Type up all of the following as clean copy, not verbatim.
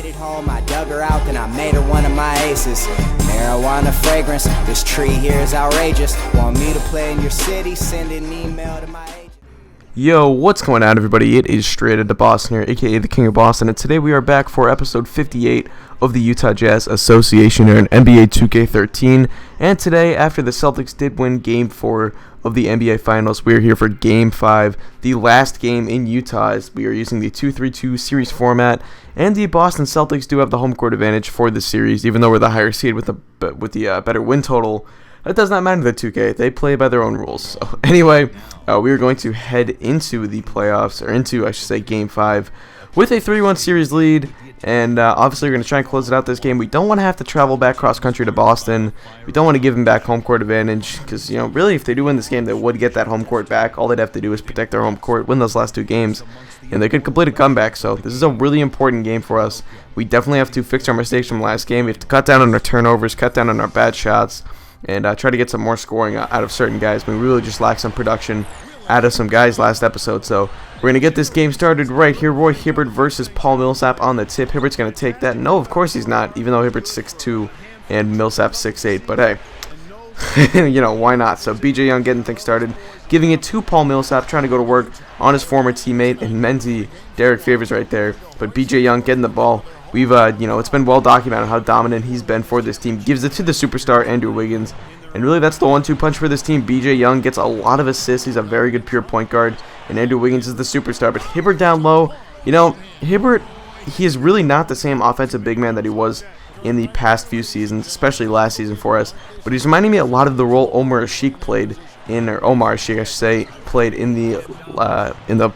At home, I dug her out, then I made her one of my aces. Marijuana fragrance, this tree here is outrageous. Want me to play in your city? Send an email to my agent. Yo, what's going on, everybody? It is Straight Outta Boston here, aka the King of Boston, and today we are back for episode 58 of the Utah Jazz Association here in NBA 2K13. And today, after the Celtics did win Game 4 of the NBA Finals, we are here for Game 5, the last game in Utah, as we are using the 2-3-2 series format. And the Boston Celtics do have the home court advantage for this series, even though we're the higher seed with the better win total. That does not matter to the 2K. They play by their own rules. So anyway, we are going to head into the playoffs, or into, I should say, Game 5, with a 3-1 series lead. And obviously, we're going to try and close it out this game. We don't want to have to travel back cross-country to Boston. We don't want to give them back home court advantage, because, really, if they do win this game, they would get that home court back. All they'd have to do is protect their home court, win those last two games, and they could complete a comeback. So this is a really important game for us. We definitely have to fix our mistakes from last game. We have to cut down on our turnovers, cut down on our bad shots, and try to get some more scoring out of certain guys. We really just lacked some production out of some guys last episode. So we're going to get this game started right here. Roy Hibbert versus Paul Millsap on the tip. Hibbert's going to take that. No, of course he's not, even though Hibbert's 6'2", and Millsap's 6'8". But hey, why not? So BJ Young getting things started, giving it to Paul Millsap, trying to go to work on his former teammate and mentee, Derek Favors, right there. But BJ Young getting the ball. We've, it's been well documented how dominant he's been for this team. Gives it to the superstar, Andrew Wiggins. And really, that's the 1-2 punch for this team. BJ Young gets a lot of assists. He's a very good pure point guard. And Andrew Wiggins is the superstar. But Hibbert down low, Hibbert, he is really not the same offensive big man that he was in the past few seasons, especially last season for us. But he's reminding me a lot of the role Omar Asik played in the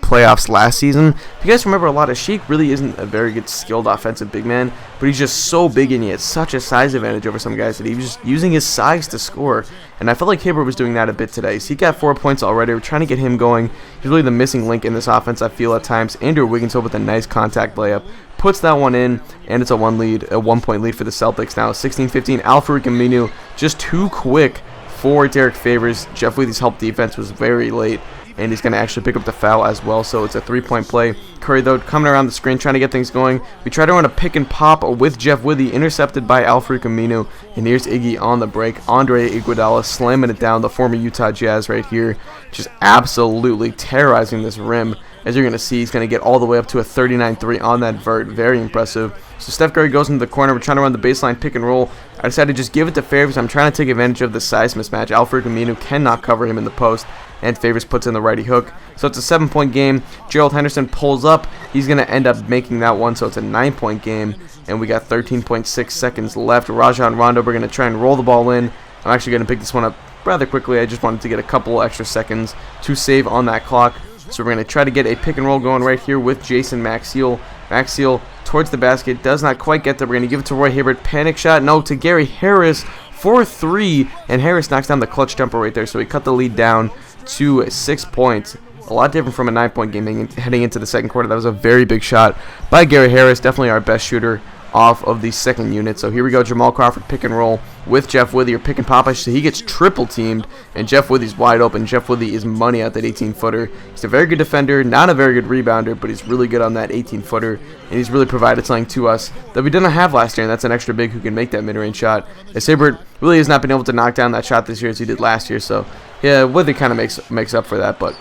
playoffs last season. If you guys remember, a lot of Sheik really isn't a very good skilled offensive big man, but he's just so big and he had such a size advantage over some guys that he was just using his size to score. And I felt like Hibbert was doing that a bit today. So he got 4 points already. We're trying to get him going. He's really the missing link in this offense, I feel, at times. Andrew Wiggins with a nice contact layup puts that one in, and it's a 1-point lead for the Celtics now. 16-15. Al-Farouq Aminu just too quick for Derek Favors. Jeff Withey's help defense was very late, and he's going to actually pick up the foul as well, so it's a 3-point play. Curry, though, coming around the screen, trying to get things going. We try to run a pick and pop with Jeff Withey, intercepted by Al-Farouq Aminu, and here's Iggy on the break. Andre Iguodala slamming it down, the former Utah Jazz right here, just absolutely terrorizing this rim. As you're going to see, he's going to get all the way up to a 39-3 on that vert. Very impressive. So Steph Curry goes into the corner. We're trying to run the baseline pick and roll. I decided to just give it to Favors. I'm trying to take advantage of the size mismatch. Al-Farouq Aminu cannot cover him in the post, and Favors puts in the righty hook. So it's a 7-point game. Gerald Henderson pulls up. He's going to end up making that one, so it's a 9-point game, and we got 13.6 seconds left. Rajon Rondo, we're going to try and roll the ball in. I'm actually going to pick this one up rather quickly. I just wanted to get a couple extra seconds to save on that clock. So we're going to try to get a pick and roll going right here with Jason Maxiell. Maxiell towards the basket, does not quite get there. We're going to give it to Roy Hibbert. Panic shot, no, to Gary Harris for 3. And Harris knocks down the clutch jumper right there. So we cut the lead down to 6 points. A lot different from a 9-point game heading into the second quarter. That was a very big shot by Gary Harris. Definitely our best shooter off of the second unit. So here we go, Jamal Crawford pick and roll with Jeff Withey, or pick and pop. He gets triple teamed, and Jeff Withey's wide open. Jeff Withey is money at that 18-footer. He's a very good defender, not a very good rebounder, but he's really good on that 18-footer, and he's really provided something to us that we didn't have last year, and that's an extra big who can make that mid-range shot. As Hibbert really has not been able to knock down that shot this year as he did last year, so yeah, Withey kind of makes up for that. But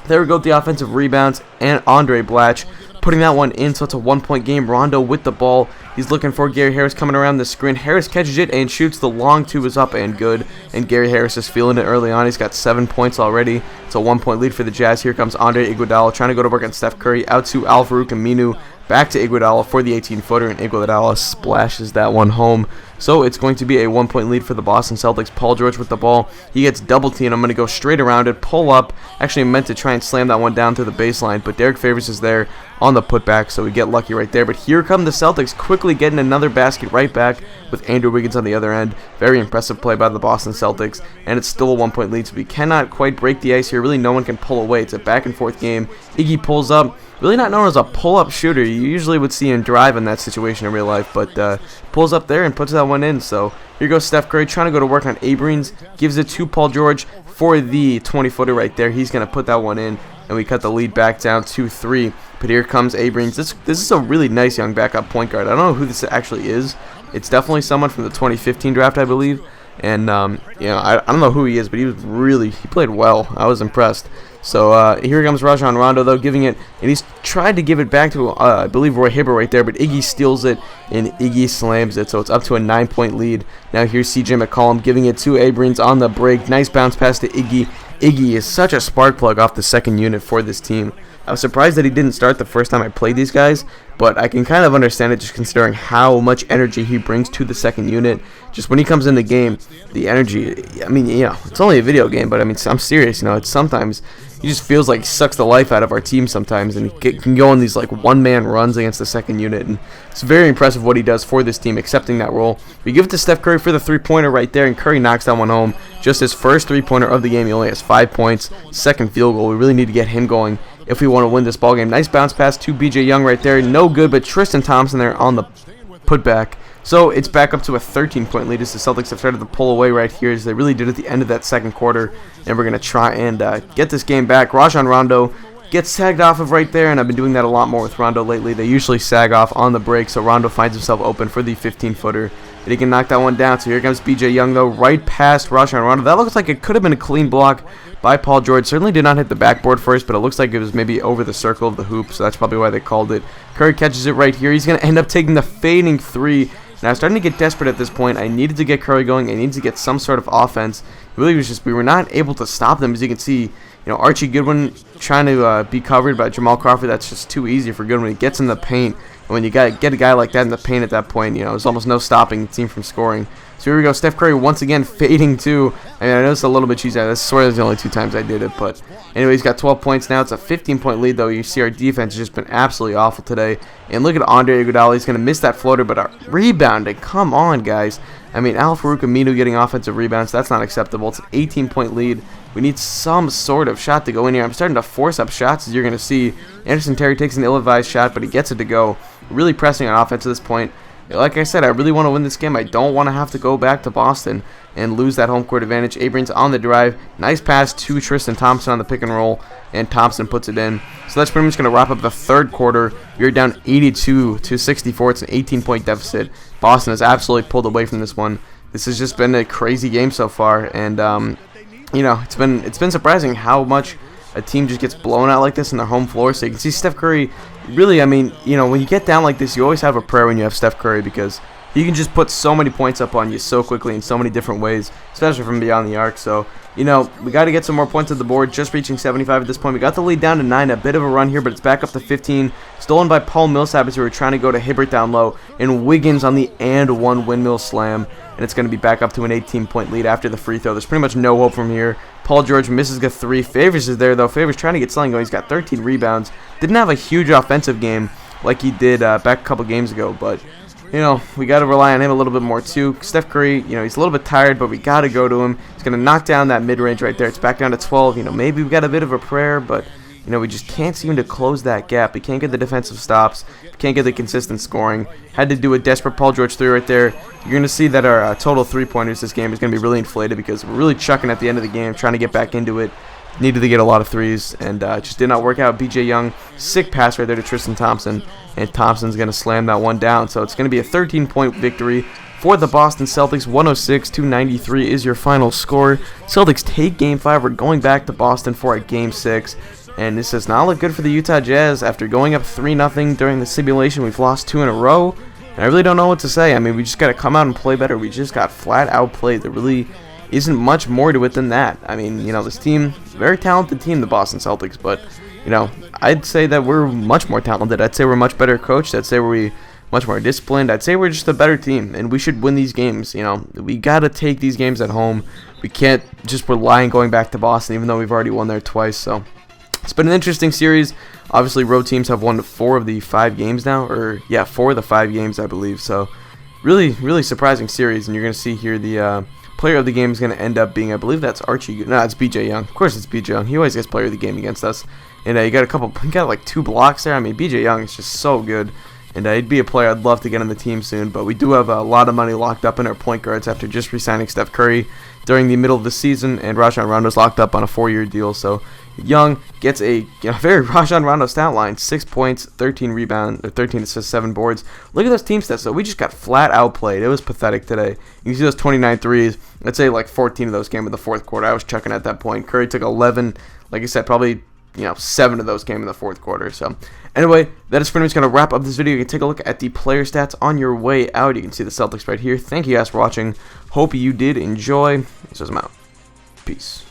there we go, the offensive rebounds, and Andre Blatch putting that one in, so it's a 1-point game. Rondo with the ball. He's looking for Gary Harris coming around the screen. Harris catches it and shoots. The long two is up and good. And Gary Harris is feeling it early on. He's got 7 points already. It's a 1-point lead for the Jazz. Here comes Andre Iguodala trying to go to work on Steph Curry. Out to Al-Farouq Aminu. Back to Iguodala for the 18-footer, and Iguodala splashes that one home. So it's going to be a 1-point lead for the Boston Celtics. Paul George with the ball. He gets double teamed. I'm going to go straight around it, pull up. Actually meant to try and slam that one down to the baseline, but Derek Favors is there on the putback, so we get lucky right there. But here come the Celtics, quickly getting another basket right back with Andrew Wiggins on the other end. Very impressive play by the Boston Celtics, and it's still a 1-point lead, so we cannot quite break the ice here. Really, no one can pull away. It's a back-and-forth game. Iggy pulls up. Really not known as a pull-up shooter. You usually would see him drive in that situation in real life, but pulls up there and puts that one in. So here goes Steph Curry trying to go to work on Abrines. Gives it to Paul George for the 20-footer right there. He's going to put that one in, and we cut the lead back down to 3. But here comes Abrams. This is a really nice young backup point guard. I don't know who this actually is. It's definitely someone from the 2015 draft, I believe. And, I don't know who he is, but he played well. I was impressed. So here comes Rajon Rondo, though, giving it, and he's tried to give it back to, I believe, Roy Hibbert right there, but Iggy steals it, and Iggy slams it, so it's up to a 9-point lead. Now here's CJ McCollum giving it to Abrams on the break. Nice bounce pass to Iggy. Iggy is such a spark plug off the second unit for this team. I was surprised that he didn't start the first time I played these guys, but I can kind of understand it just considering how much energy he brings to the second unit. Just when he comes in the game, the energy, I mean, it's only a video game, but I mean, I'm serious, it's sometimes he just feels like he sucks the life out of our team sometimes, and he can go on these like one-man runs against the second unit, and it's very impressive what he does for this team, accepting that role. We give it to Steph Curry for the three-pointer right there, and Curry knocks that one home. Just his first three-pointer of the game. He only has 5 points, second field goal. We really need to get him going if we want to win this ball game. Nice bounce pass to BJ Young right there. No good, but Tristan Thompson there on the putback. So it's back up to a 13-point lead as the Celtics have started to pull away right here, as they really did at the end of that second quarter. And we're going to try and get this game back. Rajon Rondo gets sagged off of right there, and I've been doing that a lot more with Rondo lately. They usually sag off on the break, so Rondo finds himself open for the 15-footer. And he can knock that one down. So here comes BJ Young, though, right past Rajon Rondo. That looks like it could have been a clean block by Paul George. Certainly did not hit the backboard first, but it looks like it was maybe over the circle of the hoop, so that's probably why they called it. Curry catches it right here. He's going to end up taking the fading three. Now, I was starting to get desperate at this point. I needed to get Curry going. I needed to get some sort of offense. It really was just we were not able to stop them. As you can see, Archie Goodwin trying to be covered by Jamal Crawford. That's just too easy for Goodwin. He gets in the paint. And when you get a guy like that in the paint at that point, there's almost no stopping the team from scoring. So here we go. Steph Curry once again fading too. I mean, I know it's a little bit cheesy. I swear that's the only 2 times I did it. But anyway, he's got 12 points now. It's a 15-point lead, though. You see our defense has just been absolutely awful today. And look at Andre Iguodala. He's going to miss that floater, but our rebounding. Come on, guys. I mean, Al-Farouq Aminu getting offensive rebounds. That's not acceptable. It's an 18-point lead. We need some sort of shot to go in here. I'm starting to force up shots, as you're going to see. Anderson Terry takes an ill-advised shot, but he gets it to go. Really pressing on offense at this point. Like I said, I really want to win this game. I don't want to have to go back to Boston and lose that home court advantage. Abrams on the drive. Nice pass to Tristan Thompson on the pick and roll, and Thompson puts it in. So that's pretty much going to wrap up the third quarter. We're down 82-64. It's an 18-point deficit. Boston has absolutely pulled away from this one. This has just been a crazy game so far, and it's been surprising how much a team just gets blown out like this in their home floor. So you can see Steph Curry, really, I mean, when you get down like this, you always have a prayer when you have Steph Curry, because he can just put so many points up on you so quickly in so many different ways, especially from beyond the arc. So, we got to get some more points at the board, just reaching 75 at this point. We got the lead down to 9, a bit of a run here, but it's back up to 15. Stolen by Paul Millsap as we were trying to go to Hibbert down low, and Wiggins on the and one windmill slam. And it's going to be back up to an 18-point lead after the free throw. There's pretty much no hope from here. Paul George misses the 3. Favors is there, though. Favors trying to get something going. He's got 13 rebounds. Didn't have a huge offensive game like he did back a couple games ago, but we got to rely on him a little bit more too. Steph Curry, he's a little bit tired, but we got to go to him. He's going to knock down that mid-range right there. It's back down to 12. Maybe we got a bit of a prayer, but we just can't seem to close that gap. We can't get the defensive stops. We can't get the consistent scoring. Had to do a desperate Paul George 3 right there. You're going to see that our total three-pointers this game is going to be really inflated, because we're really chucking at the end of the game, trying to get back into it. Needed to get a lot of threes, and just did not work out. BJ Young, sick pass right there to Tristan Thompson, and Thompson's going to slam that one down. So it's going to be a 13-point victory for the Boston Celtics. 106-93 is your final score. Celtics take Game 5. We're going back to Boston for a Game 6. And this does not look good for the Utah Jazz. After going up 3-0 during the simulation, we've lost 2 in a row. And I really don't know what to say. I mean, we just got to come out and play better. We just got flat outplayed. There really isn't much more to it than that. I mean, this team, very talented team, the Boston Celtics. But, I'd say that we're much more talented. I'd say we're much better coached. I'd say we're much more disciplined. I'd say we're just a better team, and we should win these games. We got to take these games at home. We can't just rely on going back to Boston, even though we've already won there twice. So it's been an interesting series. Obviously, road teams have won 4 of the 5 games now, 4 of the 5 games, I believe. So really, really surprising series, and you're going to see here the player of the game is going to end up being, I believe that's Archie. No, it's BJ Young. Of course, it's BJ Young. He always gets player of the game against us. And you got like 2 blocks there. I mean, BJ Young is just so good. And he'd be a player I'd love to get on the team soon. But we do have a lot of money locked up in our point guards after just re-signing Steph Curry during the middle of the season. And Rajon Rondo's locked up on a 4-year deal. So, Young gets a very Rajon Rondo stat line: 6 points, 13 rebounds, 13 assists, 7 boards. Look at those team stats. So we just got flat outplayed. It was pathetic today. You can see those 29 threes. I'd say like 14 of those came in the fourth quarter. I was chucking at that point. Curry took 11. Like I said, probably 7 of those came in the fourth quarter. So anyway, that is pretty much going to wrap up this video. You can take a look at the player stats on your way out. You can see the Celtics right here. Thank you guys for watching. Hope you did enjoy. This is out. Peace.